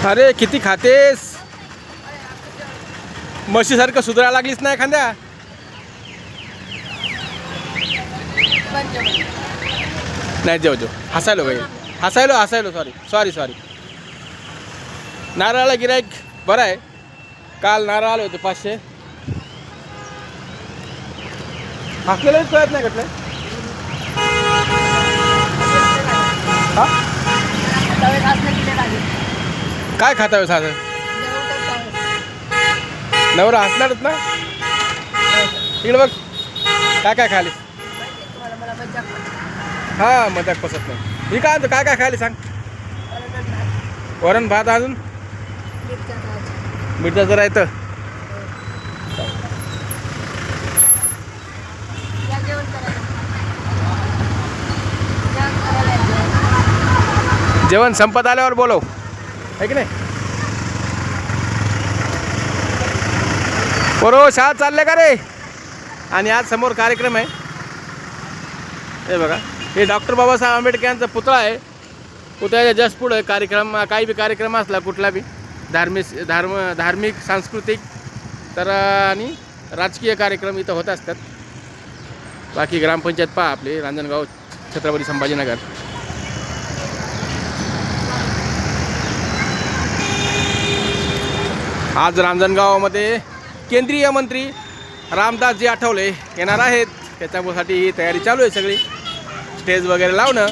अरे किती खातेस? म्हशीसारखं सुधारायला लागलीच नाही खांद्या. नाही जेव जेव. हसायलो बाई, हसायलो. सॉरी. नारळाला गिराईक बरं आहे. काल नारळ आले होते 500. हाकलेलंच कळत नाही म्हटलं. काय खाता वेळेस असं नवरा हसणारच ना. इकडे बघ काय खाली. हा मजाक पसत नाही. मी काय म्हणतो काय खायला सांग. वरण भात अजून मिठाचं राहतं. जेवण संपत आल्यावर बोलव आहे की नाही. बरोबर शाळा चालले का रे. आणि आज समोर कार्यक्रम आहे. हे बघा हे डॉक्टर बाबासाहेब आंबेडकरांचा पुतळा आहे. पुतळ्याच्या जस्ट पुढे कार्यक्रम काही बी कार्यक्रम असला कुठला बी धार्मिक सांस्कृतिक तर आणि राजकीय कार्यक्रम इथं होत असतात. बाकी ग्रामपंचायत पहा आपली रांजणगाव छत्रपती संभाजीनगर. आज रांजणगावामध्ये केंद्रीय मंत्री रामदासजी आठवले येणार आहेत. त्याच्यासाठी ही तयारी चालू आहे सगळी. स्टेज वगैरे लावणं.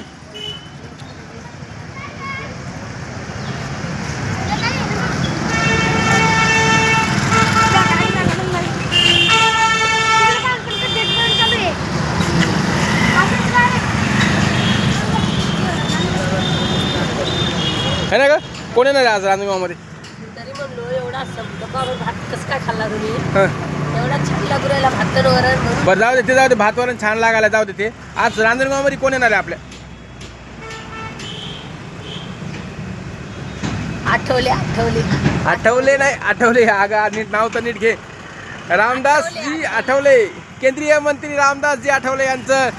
है ना का कोण येणार आज रांजणगावमध्ये. तरी म्हणलो एवढा डब्बावर भात कसं काय खाल्ला तुम्ही. एवढा छान लागू राहिला भात वरण म्हणून. बरं जाऊ दे ते भात वरण छान लागायला जाऊ दे ते. आज रांजणगावमध्ये कोण येणार आहे आपल्या. आठवले नाही आठवले. अगं नीट नाव तर नीट घे. रामदासजी आठवले केंद्रीय मंत्री रामदासजी आठवले यांचं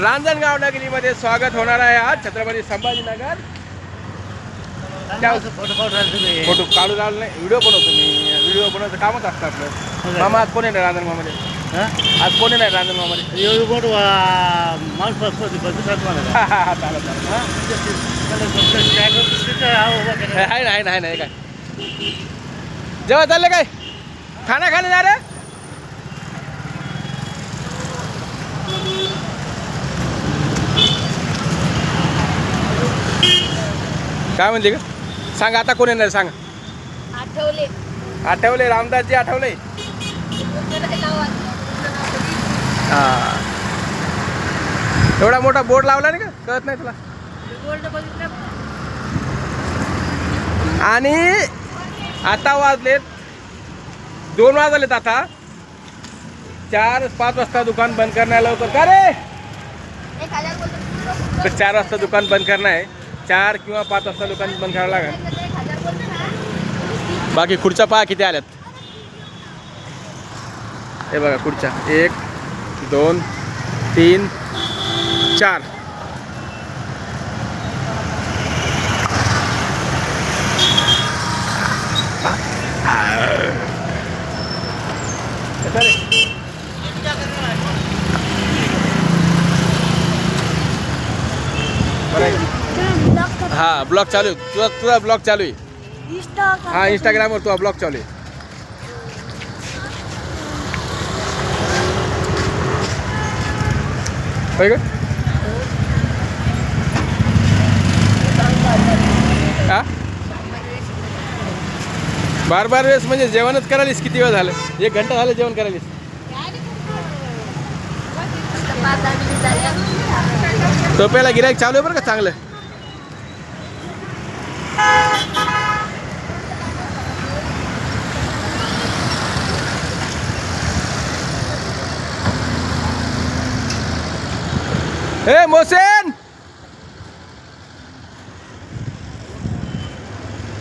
रांजणगाव नगरीमध्ये स्वागत होणार आहे आज छत्रपती संभाजीनगर. फोटो काढू राहिलो नाही व्हिडिओ बनवतो मी. व्हिडिओ बनवतं कामच असतं आपलं. मामा आज कोण येणार रांजणगावमध्ये. आज कोण येणार रांजणगावमध्ये. नाही काय जेव्हा चाललं काय खाना खाणे ना रे. काय म्हणते का सांग आता कोण येणार सांग. आठवले रामदासजी आठवले. हा एवढा मोठा बोर्ड लावला नाही का कळत नाही तुला. आणि आता वाजलेत 2 वाजलेत. आता 4-5 वाजता दुकान बंद करणार लवकर का रे. 4 वाजता दुकान बंद करणार आहे. 4 किंवा 5 वाजता दुकान बंद करावं लागेल. बाकी खुर्च्या पहा किती आल्यात. हे बघा खुर्च्या 1 2 3 4. हा ब्लॉग चालू आहे. तुझा ब्लॉग चालू आहे. हा इंस्टाग्रामवर तुझा ब्लॉग चालू आहे. होय का हा बार वेळेस म्हणजे जेवणच करायलीस. किती वेळ झालं. 1 घंटा झालं जेवण करायलीस. टोप्याला गिराईक चालू आहे बरं का चांगलं. ए मोसे